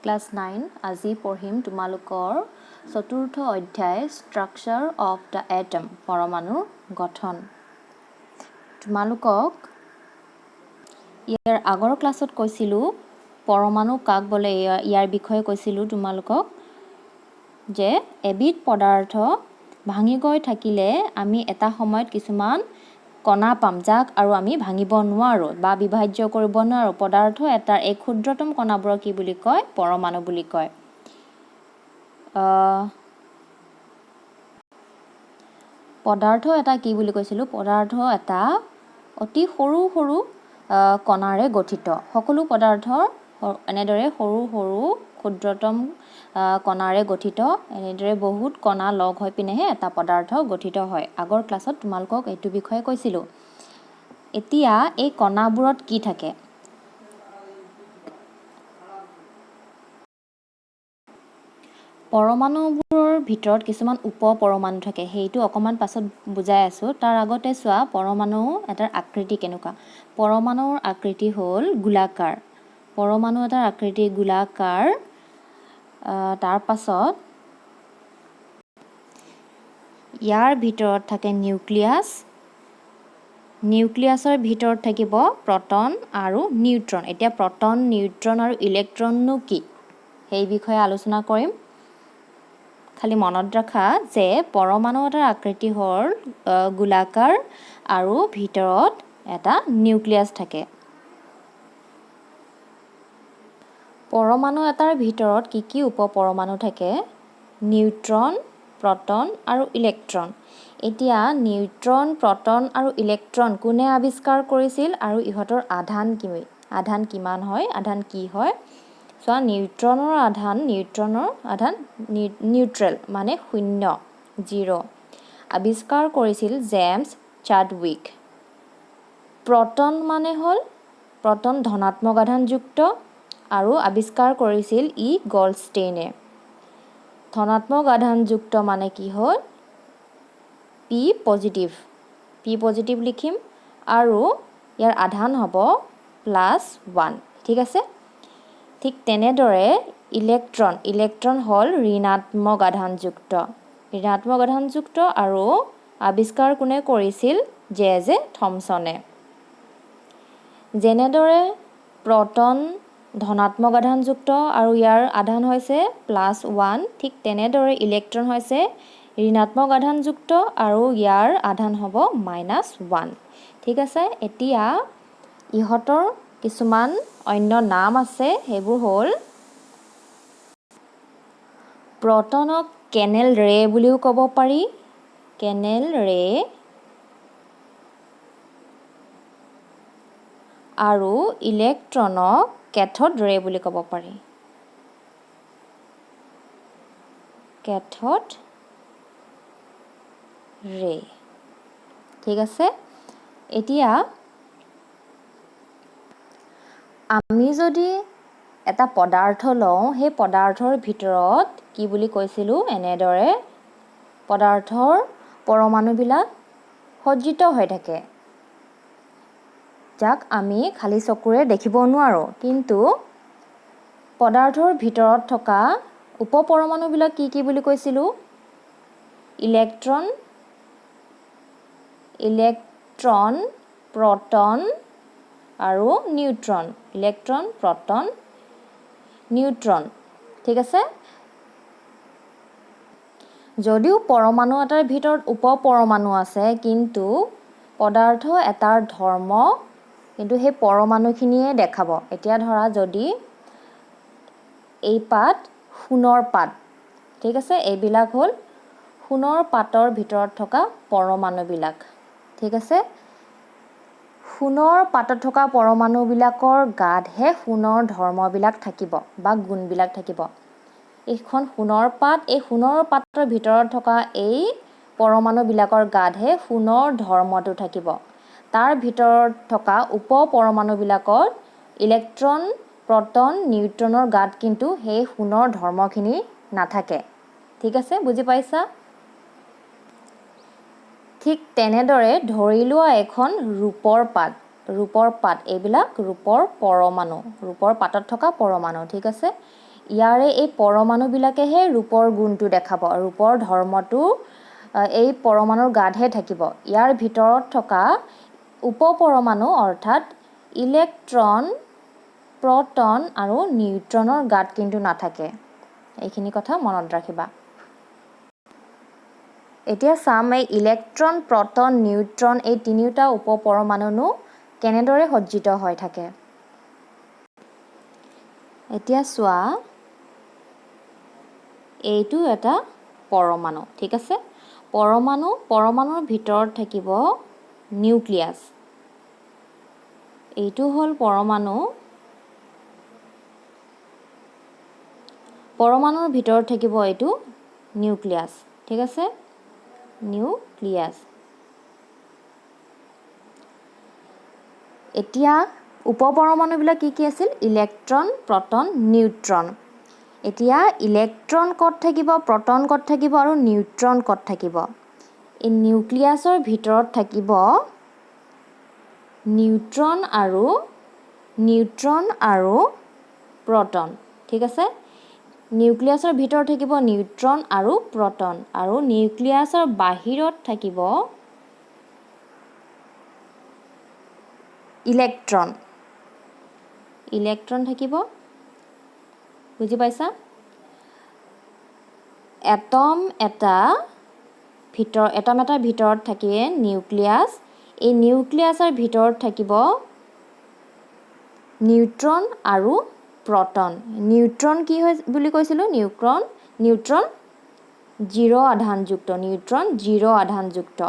Class 9 আজি পঢ়িম তোমালোকৰ চতুৰ্থ অধ্যায় ষ্ট্ৰাকচাৰ অফ দ্য এটম পৰমাণুৰ গঠন। তোমালোকক ইয়াৰ আগৰ ক্লাছত কৈছিলোঁ পৰমাণু কাক বোলে ইয়াৰ বিষয়ে কৈছিলোঁ তোমালোকক যে এবিধ পদাৰ্থ ভাঙি গৈ থাকিলে আমি এটা সময়ত কিছুমান কণা পাম যাক আৰু আমি ভাঙিব নোৱাৰোঁ বা বিভাজ্য কৰিব নোৱাৰোঁ। পদাৰ্থ এটাৰ এই ক্ষুদ্ৰতম কণাবোৰক কি বুলি কয়? পৰমাণু বুলি কয়। পদাৰ্থ এটা কি বুলি কৈছিলোঁ? পদাৰ্থ এটা অতি সৰু সৰু কণাৰে গঠিত। সকলো পদাৰ্থ এনেদৰে সৰু সৰু ক্ষুদ্ৰতম কণাৰে গঠিত। এনেদৰে বহুত কণা লগ হৈ পিনেহে এটা পদাৰ্থ গঠিত হয়। আগৰ ক্লাছত তোমালোকক এইটো বিষয়ে কৈছিলোঁ। এতিয়া এই কণাবোৰত কি থাকে? পৰমাণুবোৰৰ ভিতৰত কিছুমান উপ পৰমাণু থাকে, সেইটো অকণমান পাছত বুজাই আছোঁ। তাৰ আগতে চোৱা পৰমাণু এটাৰ আকৃতি কেনেকুৱা। পৰমাণুৰ আকৃতি হ'ল গোলাকাৰ। পৰমাণু এটাৰ আকৃতি গোলাকাৰ। তাৰ পাছত ইয়াৰ ভিতৰত থাকে নিউক্লিয়াছ। নিউক্লিয়াছৰ ভিতৰত থাকিব প্ৰটন আৰু নিউট্ৰন। এতিয়া প্ৰটন, নিউট্ৰন আৰু ইলেক্ট্ৰননো কি সেই বিষয়ে আলোচনা কৰিম। খালি মনত ৰাখা যে পৰমাণু এটাৰ আকৃতি হ'ল গোলাকাৰ আৰু ভিতৰত এটা নিউক্লিয়াছ থাকে। পৰমাণু এটাৰ ভিতৰত কি কি উপপৰমাণু থাকে? নিউট্ৰন, প্ৰটন আৰু ইলেক্ট্ৰন। এতিয়া নিউট্ৰন, প্ৰটন আৰু ইলেক্ট্ৰন কোনে আৱিষ্কাৰ কৰিছিল আৰু ইহঁতৰ আধান কিমান হয়, আধান কি হয়? চোৱা নিউট্ৰনৰ আধান নিউট্ৰেল মানে 0 আৱিষ্কাৰ কৰিছিল জেমছ চাডউইক। প্ৰটন মানে হ'ল প্ৰটন ধনাত্মক আধানযুক্ত আৰু আৱিষ্কাৰ কৰিছিল গল্ডষ্টেইনে। ধনাত্মক আধানযুক্ত মানে কি হ'ল পি পজিটিভ লিখিম আৰু ইয়াৰ আধান হ'ব +1। ঠিক আছে? ঠিক তেনেদৰে ইলেক্ট্ৰন হ'ল ঋণাত্মক আধানযুক্ত আৰু আৱিষ্কাৰ কোনে কৰিছিল? জে থমছনে। যেনেদৰে প্ৰটন ধনাত্মক আধানযুক্ত আৰু ইয়াৰ আধান হৈছে +1, ঠিক তেনেদৰে ইলেক্ট্ৰন হৈছে ঋণাত্মক আধানযুক্ত আৰু ইয়াৰ আধান হ'ব -1। ঠিক আছে? এতিয়া ইহঁতৰ কিছুমান অন্য নাম আছে, সেইবোৰ হ'ল প্ৰটনক কেনেল ৰে বুলিও ক'ব পাৰি, কেনেল ৰে, আৰু ইলেক্ট্ৰনক কেথড ৰে বুলি ক'ব পাৰি, কেথড ৰে। ঠিক আছে? এতিয়া আমি যদি এটা পদাৰ্থ লওঁ, সেই পদাৰ্থৰ ভিতৰত কি বুলি কৈছিলোঁ? এনেদৰে পদাৰ্থৰ পৰমাণুবিলাক সজ্জিত হৈ থাকে, যাক আমি খালী চকুৰে দেখিব নোৱাৰোঁ। কিন্তু পদাৰ্থৰ ভিতৰত থকা উপপৰমাণুবিলাক কি কি বুলি কৈছিলোঁ? ইলেক্ট্ৰন, প্ৰটন আৰু নিউট্ৰন। Electron, proton, neutron. ঠিক আছে? যদিও পৰমাণু এটাৰ ভিতৰত উপপৰমাণু আছে, কিন্তু পদাৰ্থ এটাৰ ধৰ্ম কিন্তু সেই পৰমাণুখিনিয়ে দেখাব। এতিয়া ধৰা যদি এই পাত সোণৰ পাত, ঠিক আছে? এইবিলাক হ'ল সোণৰ পাতৰ ভিতৰত থকা পৰমাণুবিলাক। ঠিক আছে? সোণৰ পাতত থকা পৰমাণুবিলাকৰ গাতহে সোণৰ ধৰ্মবিলাক থাকিব বা গুণবিলাক থাকিব। এইখন সোণৰ পাত, এই সোণৰ পাতৰ ভিতৰত থকা এই পৰমাণুবিলাকৰ গাতহে সোণৰ ধৰ্মটো থাকিব। তাৰ ভিতৰত থকা উপপৰমাণুবিলাকত ইলেক্ট্ৰন, প্ৰটন, নিউট্ৰনৰ গাত কিন্তু সেই সোণৰ ধৰ্মখিনি নাথাকে। ঠিক আছে? বুজি পাইছা? ঠিক তেনেদৰে ধৰি লোৱা এখন ৰূপৰ পাত, এইবিলাক ৰূপৰ পৰমাণু, ৰূপৰ পাতত থকা পৰমাণু। ঠিক আছে? ইয়াৰে এই পৰমাণুবিলাকেহে ৰূপৰ গুণটো দেখাব, ৰূপৰ ধৰ্মটো এই পৰমাণুৰ গাতহে থাকিব। ইয়াৰ ভিতৰত থকা উপপৰমাণু অৰ্থাৎ ইলেক্ট্ৰন, প্ৰটন আৰু নিউট্ৰনৰ গাত কিন্তু নাথাকে। এইখিনি কথা মনত ৰাখিবা। এতিয়া চাম এই ইলেক্ট্ৰন, প্ৰটন, নিউট্ৰন এই তিনিওটা উপপৰমাণুনো কেনেদৰে সজ্জিত হৈ থাকে। এতিয়া চোৱা, এইটো এটা পৰমাণু, ঠিক আছে। পৰমাণুৰ ভিতৰত থাকিব নিউক্লিয়াছ। এইটো হ'ল পৰমাণুৰ ভিতৰত থাকিব এইটো নিউক্লিয়াছ, ঠিক আছে, নিউক্লিয়াছ। এতিয়া উপপৰমাণুবিলাক কি আছিল? Electron, proton, neutron. এতিয়া ইলেক্ট্ৰন ক'ত থাকিব, প্ৰটন ক'ত থাকিব আৰু নিউট্ৰন ক'ত থাকিব? এই নিউক্লিয়াছৰ ভিতৰত থাকিব নিউট্ৰন আৰু প্ৰটন, ঠিক আছে। নিউক্লিয়াছৰ ভিতৰত থাকিব নিউট্ৰন আৰু প্ৰটন, আৰু নিউক্লিয়াছৰ বাহিৰত থাকিব ইলেক্ট্ৰন থাকিব। বুজি পাইছা? এটম এটাৰ ভিতৰত থাকে নিউক্লিয়াছ। এই নিউক্লিয়াছৰ ভিতৰত থাকিব নিউট্ৰন আৰু প্ৰটন। নিউট্ৰন কি হয় বুলি কৈছিলোঁ? নিউট্ৰন 0 আধানযুক্ত।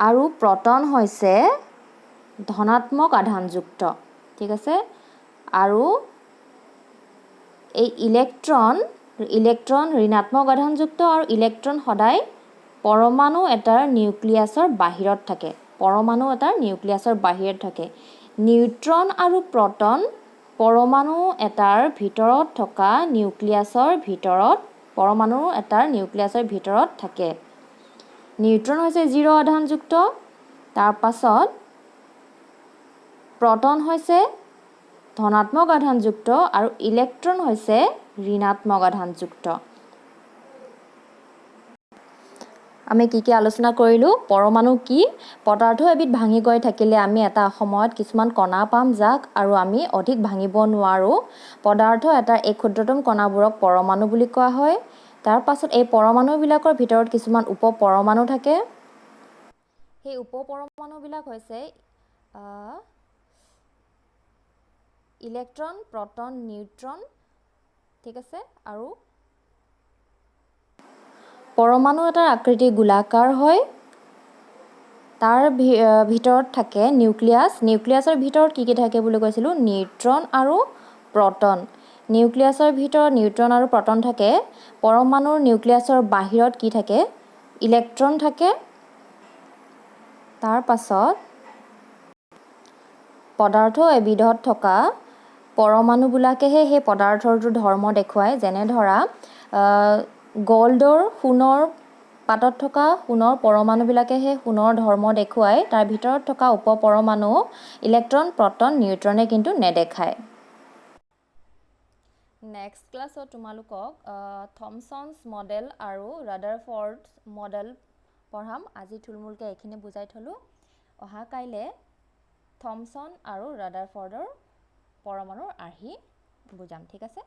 আৰু প্ৰটন হৈছে ধনাত্মক আধানযুক্ত, ঠিক আছে। আৰু এই ইলেক্ট্ৰন ঋণাত্মক আধানযুক্ত, আৰু ইলেক্ট্ৰন সদায় পৰমাণু এটাৰ নিউক্লিয়াছৰ বাহিৰত থাকে। নিউট্ৰন আৰু প্ৰটন পৰমাণু এটাৰ নিউক্লিয়াছৰ ভিতৰত থাকে। নিউট্ৰন হৈছে 0 আধানযুক্ত, তাৰপাছত প্ৰটন হৈছে ধনাত্মক আধানযুক্ত, আৰু ইলেক্ট্ৰন হৈছে ঋণাত্মক আধানযুক্ত। আমি কি আলোচনা কৰিলোঁ? পৰমাণু কি? পদাৰ্থ এবিধ ভাঙি গৈ থাকিলে আমি এটা সময়ত কিছুমান কণা পাম, যাক আৰু আমি অধিক ভাঙিব নোৱাৰোঁ। পদাৰ্থ এটাৰ এই ক্ষুদ্ৰতম কণাবোৰক পৰমাণু বুলি কোৱা হয়। তাৰ পাছত এই পৰমাণুবিলাকৰ ভিতৰত কিছুমান উপপৰমাণু থাকে। সেই উপপৰমাণুবিলাক হৈছে ইলেক্ট্ৰন, প্ৰটন, নিউট্ৰন, ঠিক আছে। আৰু পৰমাণু এটাৰ আকৃতি গোলাকাৰ হয়। তাৰ ভিতৰত থাকে নিউক্লিয়াছৰ ভিতৰত কি থাকে বুলি কৈছিলোঁ? নিউট্ৰন আৰু প্ৰটন। নিউক্লিয়াছৰ ভিতৰত নিউট্ৰন আৰু প্ৰটন থাকে। পৰমাণুৰ নিউক্লিয়াছৰ বাহিৰত কি থাকে? ইলেক্ট্ৰন থাকে। তাৰ পাছত পদাৰ্থ এবিধত থকা পৰমাণুবিলাকেহে সেই পদাৰ্থটোৰ ধৰ্ম দেখুৱায়। যেনে ধৰা সোণৰ পাতত থকা সোণৰ পৰমাণুবিলাকে সেই সোণৰ ধৰ্ম দেখুৱায়। তাৰ ভিতৰত থকা উপপৰমাণু ইলেক্ট্ৰন, প্ৰটন, নিউট্ৰনে কিন্তু নেদেখায়। নেক্সট ক্লাছত তোমালোকক থমছনছ মডেল আৰু ৰাদাৰফৰ্ড মডেল পঢ়াম। আজি থুলমূলকৈ এইখিনি বুজাই থলোঁ। অহা কাইলৈ থমছন আৰু ৰাদাৰফৰ্ডৰ পৰমাণুৰ আৰ্হি বুজাম, ঠিক আছে।